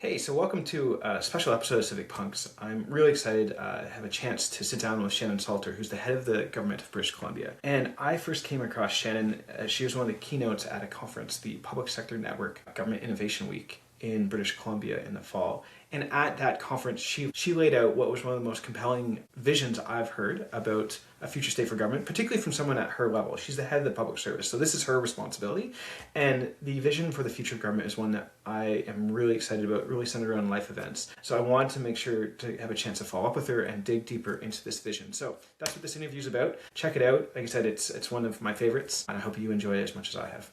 Hey, so welcome to a special episode of Civic Punks. I'm really excited to have a chance to sit down with Shannon Salter, who's the head of the government of British Columbia. And I first came across Shannon as she was one of the keynotes at a conference, the Public Sector Network Government Innovation Week in British Columbia in the fall. And at that conference, she laid out what was one of the most compelling visions I've heard about a future state for government, particularly from someone at her level. She's the head of the public service, so this is her responsibility. And the vision for the future of government is one that I am really excited about, really centered around life events. So I wanted to make sure to have a chance to follow up with her and dig deeper into this vision. So that's what this interview is about. Check it out. Like I said, it's one of my favorites, and I hope you enjoy it as much as I have.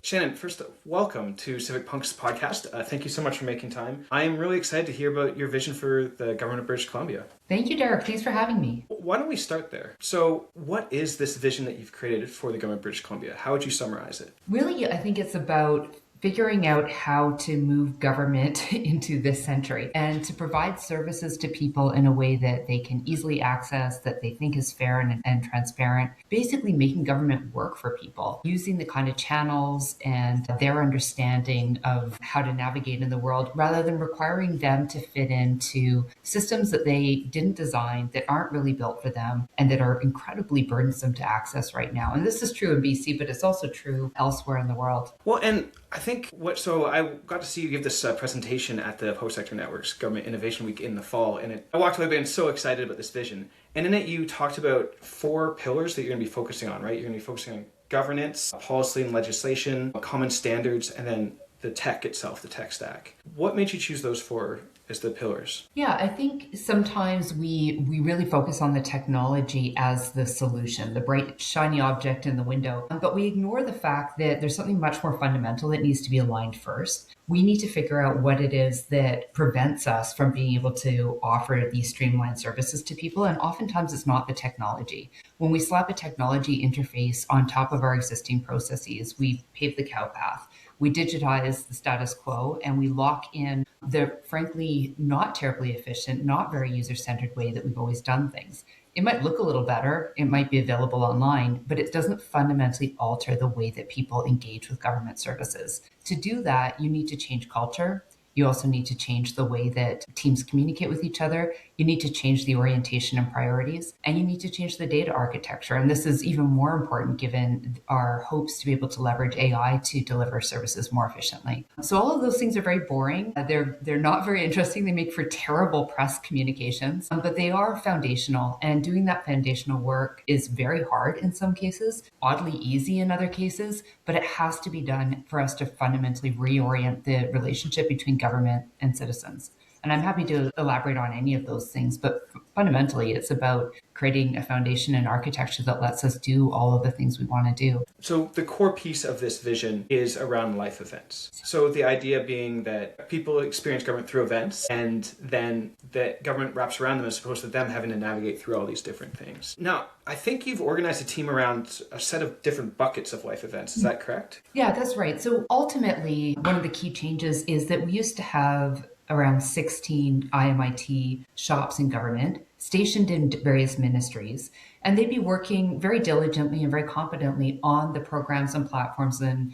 Shannon, first, welcome to Civic Punks podcast. Thank you so much for making time. I am really excited to hear about your vision for the government of British Columbia. Thank you, Derek. Thanks for having me. Why don't we start there? So what is this vision that you've created for the government of British Columbia? How would you summarize it? Really, I think it's about figuring out how to move government into this century and to provide services to people in a way that they can easily access, that they think is fair and transparent. Basically making government work for people, using the kind of channels and their understanding of how to navigate in the world, rather than requiring them to fit into systems that they didn't design, that aren't really built for them, and that are incredibly burdensome to access right now. And this is true in BC, but it's also true elsewhere in the world. Well, and I think so I got to see you give this presentation at the Public Sector Network's Government Innovation Week in the fall, and I walked away being so excited about this vision. And in it, you talked about 4 pillars that you're going to be focusing on, right? You're going to be focusing on governance, policy and legislation, common standards, and then the tech itself, the tech stack. What made you choose those 4 as the pillars? Yeah, I think sometimes we really focus on the technology as the solution, the bright, shiny object in the window, but we ignore the fact that there's something much more fundamental that needs to be aligned first. We need to figure out what it is that prevents us from being able to offer these streamlined services to people, and oftentimes it's not the technology. When we slap a technology interface on top of our existing processes, we pave the cow path. We digitize the status quo and we lock in the frankly not terribly efficient, not very user-centered way that we've always done things. It might look a little better, it might be available online, but it doesn't fundamentally alter the way that people engage with government services. To do that, you need to change culture. You also need to change the way that teams communicate with each other. You need to change the orientation and priorities, and you need to change the data architecture. And this is even more important given our hopes to be able to leverage AI to deliver services more efficiently. So all of those things are very boring. They're not very interesting. They make for terrible press communications, but they are foundational. And doing that foundational work is very hard in some cases, oddly easy in other cases, but it has to be done for us to fundamentally reorient the relationship between government and citizens. And I'm happy to elaborate on any of those things, but fundamentally it's about creating a foundation and architecture that lets us do all of the things we want to do. So the core piece of this vision is around life events. So the idea being that people experience government through events, and then that government wraps around them as opposed to them having to navigate through all these different things. Now, I think you've organized a team around a set of different buckets of life events. Is that correct? Yeah, that's right. So ultimately, one of the key changes is that we used to have around 16 IMIT shops in government stationed in various ministries, and they'd be working very diligently and very competently on the programs and platforms and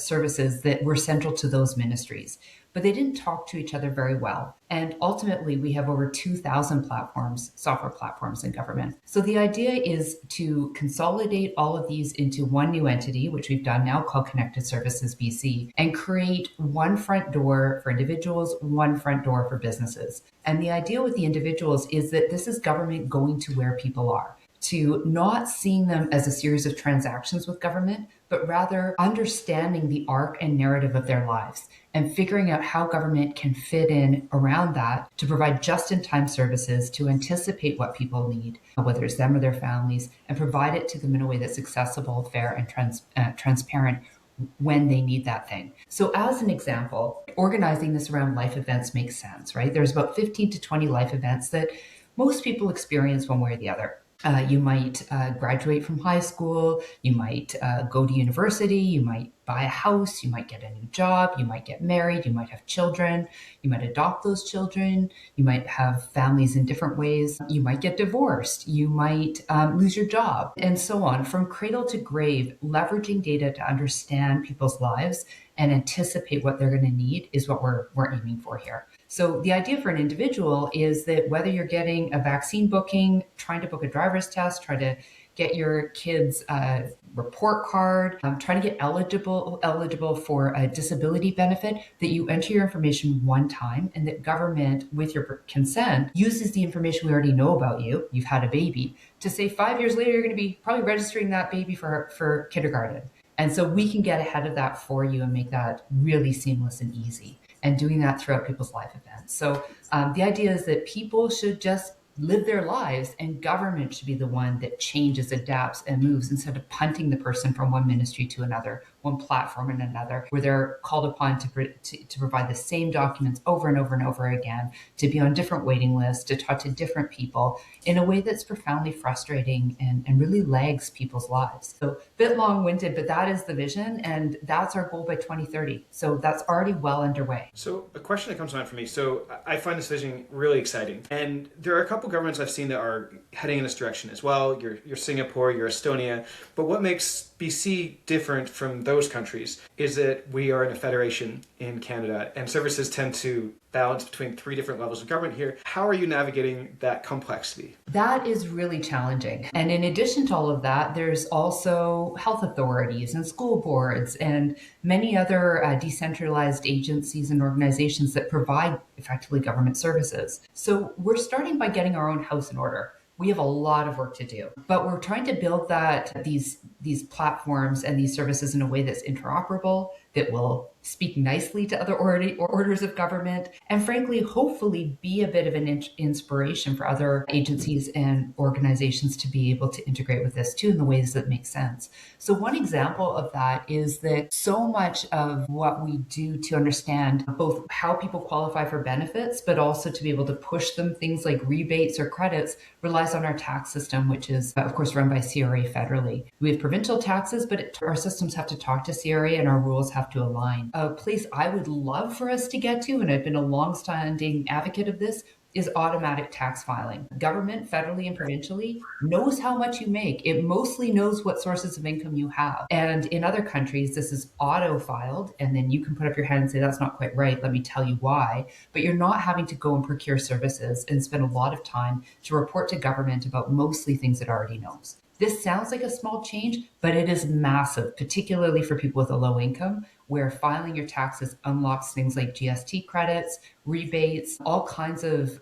services that were central to those ministries. But they didn't talk to each other very well. And ultimately, we have over 2,000 platforms, software platforms in government. So the idea is to consolidate all of these into one new entity, which we've done now called Connected Services BC, and create one front door for individuals, one front door for businesses. And the idea with the individuals is that this is government going to where people are, to not seeing them as a series of transactions with government, but rather understanding the arc and narrative of their lives and figuring out how government can fit in around that to provide just-in-time services, to anticipate what people need, whether it's them or their families, and provide it to them in a way that's accessible, fair, and transparent when they need that thing. So as an example, organizing this around life events makes sense, right? There's about 15 to 20 life events that most people experience one way or the other. You might graduate from high school, you might go to university, you might buy a house, you might get a new job, you might get married, you might have children, you might adopt those children, you might have families in different ways, you might get divorced, you might lose your job, and so on. From cradle to grave, leveraging data to understand people's lives and anticipate what they're going to need is what we're aiming for here. So the idea for an individual is that whether you're getting a vaccine booking, trying to book a driver's test, trying to get your kids a report card, trying to get eligible for a disability benefit, that you enter your information one time and that government, with your consent, uses the information we already know about you. You've had a baby, to say 5 years later, you're going to be probably registering that baby for kindergarten. And so we can get ahead of that for you and make that really seamless and easy, and doing that throughout people's life events. So the idea is that people should just live their lives, and government should be the one that changes, adapts, and moves, instead of punting the person from one ministry to another, one platform and another, where they're called upon to provide the same documents over and over and over again, to be on different waiting lists, to talk to different people in a way that's profoundly frustrating and really lags people's lives. So a bit long-winded, but that is the vision, and that's our goal by 2030. So that's already well underway. So a question that comes to mind for me, so I find this vision really exciting. And there are a couple governments I've seen that are heading in this direction as well. You're Singapore, you're Estonia. But what makes BC different from those countries is that we are in a federation in Canada, and services tend to balance between 3 different levels of government here. How are you navigating that complexity? That is really challenging. And in addition to all of that, there's also health authorities and school boards and many other decentralized agencies and organizations that provide effectively government services. So we're starting by getting our own house in order. We have a lot of work to do, but we're trying to build these platforms and these services in a way that's interoperable, that will speak nicely to other orders of government, and frankly, hopefully be a bit of an inspiration for other agencies and organizations to be able to integrate with this too in the ways that make sense. So one example of that is that so much of what we do to understand both how people qualify for benefits, but also to be able to push them, things like rebates or credits, relies on our tax system, which is, of course, run by CRA federally. We have provincial taxes, but our systems have to talk to CRA and our rules have to align. A place I would love for us to get to, and I've been a long-standing advocate of this, is automatic tax filing. Government, federally and provincially, knows how much you make. It mostly knows what sources of income you have. And in other countries, this is auto-filed, and then you can put up your hand and say, that's not quite right, let me tell you why. But you're not having to go and procure services and spend a lot of time to report to government about mostly things it already knows. This sounds like a small change, but it is massive, particularly for people with a low income, where filing your taxes unlocks things like GST credits, rebates, all kinds of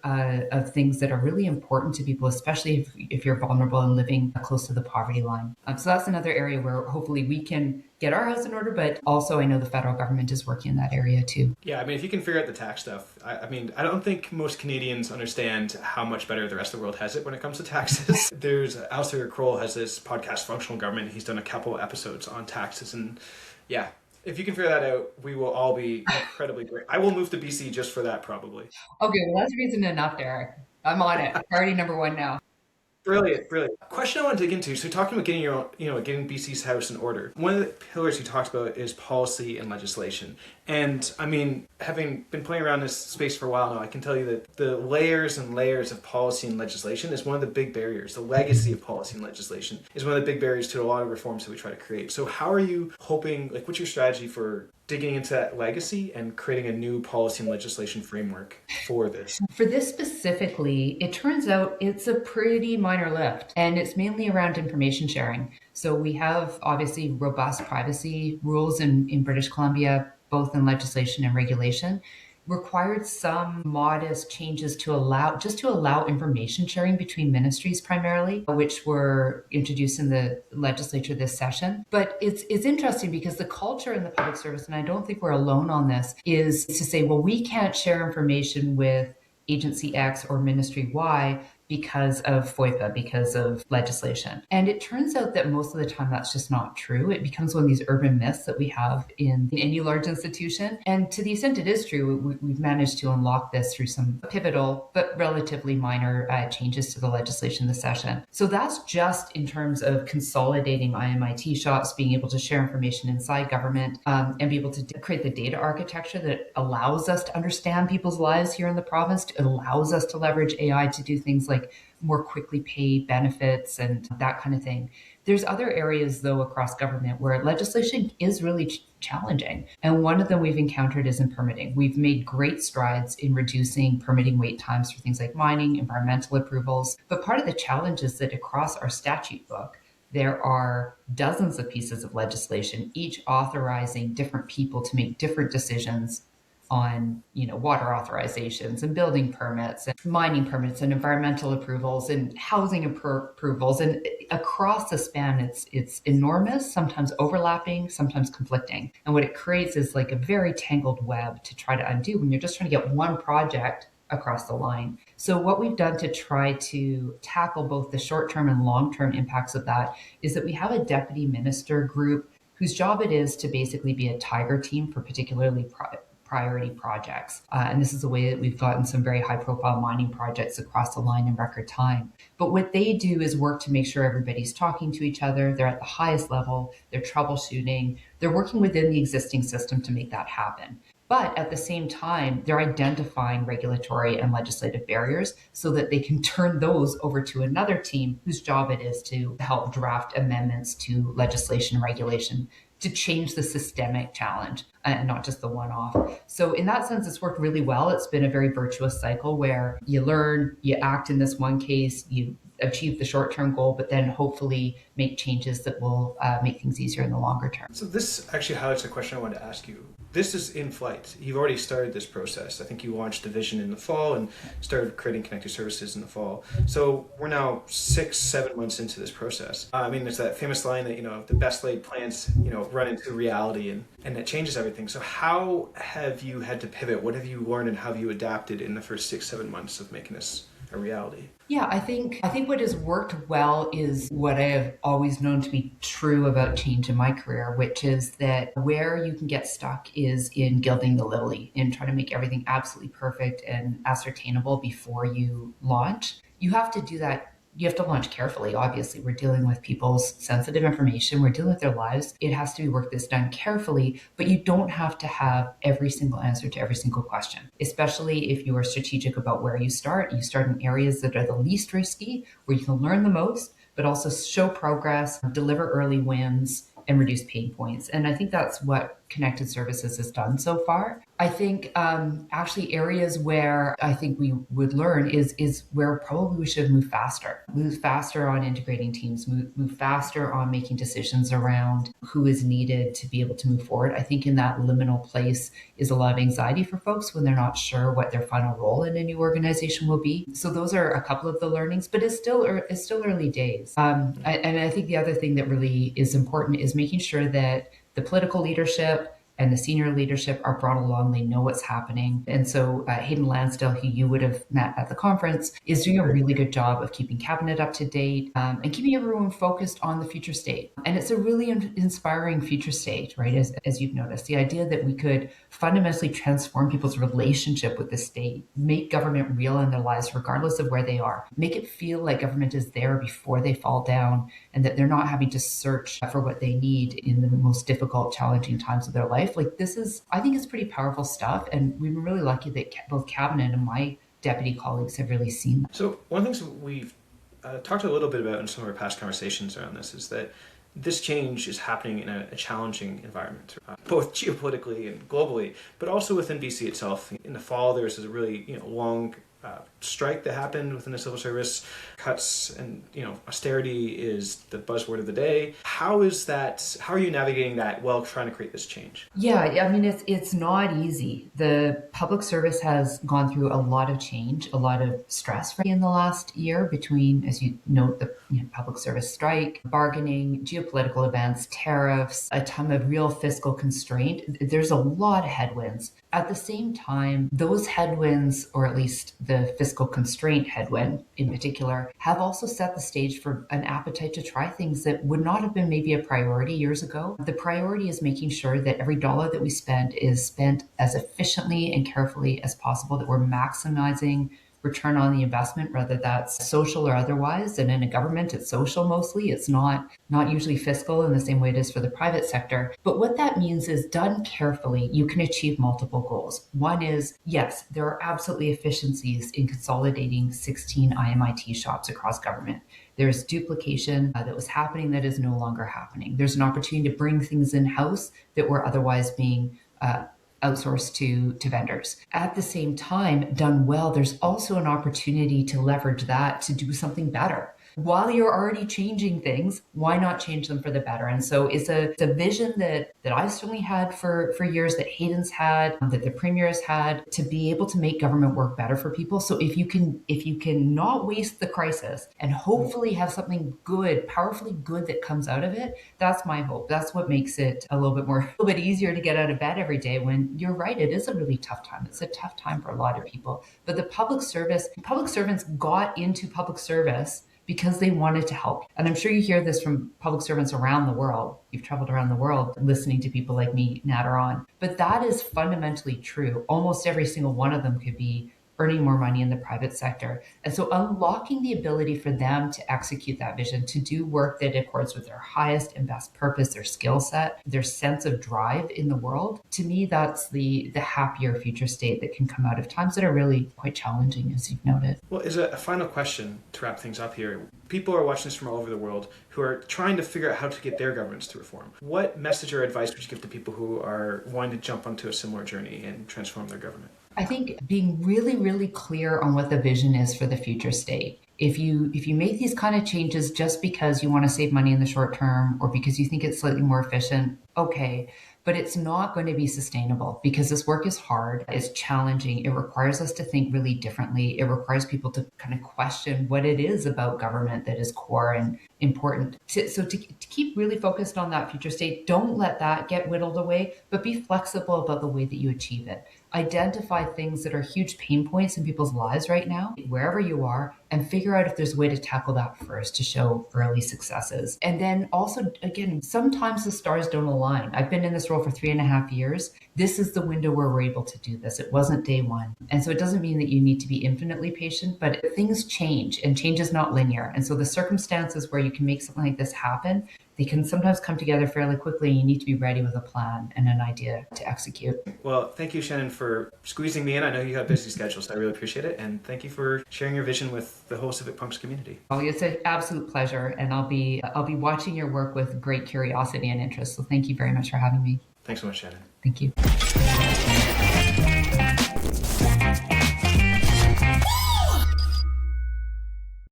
things that are really important to people, especially if you're vulnerable and living close to the poverty line. So that's another area where hopefully we can get our house in order, but also I know the federal government is working in that area too. Yeah, I mean, if you can figure out the tax stuff, I mean, I don't think most Canadians understand how much better the rest of the world has it when it comes to taxes. There's Alistair Kroll has this podcast, Functional Government. He's done a couple episodes on taxes, and yeah, if you can figure that out, we will all be incredibly great. I will move to BC just for that, probably. Okay, well, that's reason enough, Derek. I'm on it. Priority number 1 now. Brilliant, brilliant. Question I want to dig into. So talking about getting your own, getting BC's house in order. One of the pillars you talked about is policy and legislation. And I mean, having been playing around this space for a while now, I can tell you that the layers and layers of policy and legislation is one of the big barriers. The legacy of policy and legislation is one of the big barriers to a lot of reforms that we try to create. So how are you hoping, what's your strategy for digging into that legacy and creating a new policy and legislation framework for this? For this specifically, it turns out it's a pretty minor lift, and it's mainly around information sharing. So we have obviously robust privacy rules in British Columbia, both in legislation and regulation. Required some modest changes to allow information sharing between ministries primarily, which were introduced in the legislature this session. But it's interesting because the culture in the public service, and I don't think we're alone on this, is to say, well, we can't share information with agency X or ministry Y because of FOIPA, because of legislation. And it turns out that most of the time that's just not true. It becomes one of these urban myths that we have in any large institution. And to the extent it is true, we've managed to unlock this through some pivotal but relatively minor changes to the legislation this session. So that's just in terms of consolidating IMIT shops, being able to share information inside government, and be able to create the data architecture that allows us to understand people's lives here in the province. It allows us to leverage AI to do things like more quickly pay benefits and that kind of thing. There's other areas, though, across government where legislation is really challenging. And one of them we've encountered is in permitting. We've made great strides in reducing permitting wait times for things like mining, environmental approvals. But part of the challenge is that across our statute book, there are dozens of pieces of legislation, each authorizing different people to make different decisions on, water authorizations and building permits and mining permits and environmental approvals and housing approvals. And across the span, it's enormous, sometimes overlapping, sometimes conflicting. And what it creates is like a very tangled web to try to undo when you're just trying to get one project across the line. So what we've done to try to tackle both the short-term and long-term impacts of that is that we have a deputy minister group whose job it is to basically be a tiger team for particularly priority projects. And this is a way that we've gotten some very high profile mining projects across the line in record time. But what they do is work to make sure everybody's talking to each other. They're at the highest level. They're troubleshooting. They're working within the existing system to make that happen. But at the same time, they're identifying regulatory and legislative barriers so that they can turn those over to another team whose job it is to help draft amendments to legislation and regulation to change the systemic challenge and not just the one-off. So in that sense, it's worked really well. It's been a very virtuous cycle where you learn, you act in this one case, you achieve the short-term goal, but then hopefully make changes that will make things easier in the longer term. So this actually highlights a question I wanted to ask you. This is in flight. You've already started this process. I think you launched the vision in the fall and started creating connected services in the fall. So we're now 6-7 months into this process. I mean, there's that famous line that, the best laid plans, run into reality and it changes everything. So how have you had to pivot? What have you learned and how have you adapted in the first 6-7 months of making this a reality? Yeah, I think what has worked well is what I have always known to be true about change in my career, which is that where you can get stuck is in gilding the lily, in trying to make everything absolutely perfect and ascertainable before you launch. You have to do that. You have to launch carefully. Obviously, we're dealing with people's sensitive information. We're dealing with their lives. It has to be work that's done carefully, but you don't have to have every single answer to every single question, especially if you are strategic about where you start. You start in areas that are the least risky, where you can learn the most, but also show progress, deliver early wins, and reduce pain points. And I think that's what Connected Services has done so far. I think actually areas where I think we would learn is where probably we should move faster on integrating teams, move faster on making decisions around who is needed to be able to move forward. I think in that liminal place is a lot of anxiety for folks when they're not sure what their final role in a new organization will be. So those are a couple of the learnings, but it's still early days. And I think the other thing that really is important is making sure that the political leadership and the senior leadership are brought along. They know what's happening. And so Hayden Lansdale, who you would have met at the conference, is doing a really good job of keeping cabinet up to date and keeping everyone focused on the future state. And it's a really inspiring future state, right? As you've noticed, the idea that we could fundamentally transform people's relationship with the state, make government real in their lives, regardless of where they are, make it feel like government is there before they fall down and that they're not having to search for what they need in the most difficult, challenging times of their life. Like I think it's pretty powerful stuff. And we've been really lucky that both cabinet and my deputy colleagues have really seen that. So one of the things we've talked a little bit about in some of our past conversations around this is that this change is happening in a challenging environment, both geopolitically and globally, but also within BC itself. In the fall, there was a really long strike that happened within the civil service. Cuts and austerity is the buzzword of the day. How are you navigating that while trying to create this change? Yeah, I mean it's not easy. The public service has gone through a lot of change, a lot of stress in the last year between, as you note, the public service strike, bargaining, geopolitical events, tariffs, a ton of real fiscal constraint. There's a lot of headwinds. At the same time, those headwinds, or at least the fiscal constraint headwind in particular, have also set the stage for an appetite to try things that would not have been maybe a priority years ago. The priority is making sure that every dollar that we spend is spent as efficiently and carefully as possible, that we're maximizing return on the investment, whether that's social or otherwise. And in a government, it's social mostly. It's not usually fiscal in the same way it is for the private sector. But what that means is, done carefully, you can achieve multiple goals. One is, yes, there are absolutely efficiencies in consolidating 16 IMIT shops across government. There's duplication that was happening that is no longer happening. There's an opportunity to bring things in-house that were otherwise being outsourced to vendors. At the same time, done well, there's also an opportunity to leverage that to do something better. While you're already changing things, why not change them for the better? And so it's a vision that I've certainly had for years, that Hayden's had, that the Premier's had, to be able to make government work better for people. So if you can not waste the crisis and hopefully have something good, powerfully good, that comes out of it, that's my hope. That's what makes it a little bit easier to get out of bed every day, when you're right, it is a really tough time. It's a tough time for a lot of people. But the public servants got into public service because they wanted to help. And I'm sure you hear this from public servants around the world. You've traveled around the world listening to people like me natter on. But that is fundamentally true. Almost every single one of them could be earning more money in the private sector. And so unlocking the ability for them to execute that vision, to do work that accords with their highest and best purpose, their skill set, their sense of drive in the world, to me, that's the happier future state that can come out of times that are really quite challenging, as you've noted. Well, as a final question to wrap things up here, people are watching this from all over the world who are trying to figure out how to get their governments to reform. What message or advice would you give to people who are wanting to jump onto a similar journey and transform their government? I think being really, really clear on what the vision is for the future state. If you make these kind of changes just because you want to save money in the short term, or because you think it's slightly more efficient, okay. But it's not going to be sustainable, because this work is hard, it's challenging, it requires us to think really differently. It requires people to kind of question what it is about government that is core and important. So to keep really focused on that future state, don't let that get whittled away, but be flexible about the way that you achieve it. Identify things that are huge pain points in people's lives right now, wherever you are, and figure out if there's a way to tackle that first to show early successes. And then also, again, sometimes the stars don't align. I've been in this role for 3.5 years. This is the window where we're able to do this. It wasn't day one. And so it doesn't mean that you need to be infinitely patient, but things change, and change is not linear. And so the circumstances where you can make something like this happen, they can sometimes come together fairly quickly, and you need to be ready with a plan and an idea to execute. Well, thank you, Shannon, for squeezing me in. I know you have busy schedules, so I really appreciate it. And thank you for sharing your vision with the whole Civic Punks community. Oh, it's an absolute pleasure. And I'll be watching your work with great curiosity and interest. So thank you very much for having me. Thanks so much, Shannon. Thank you.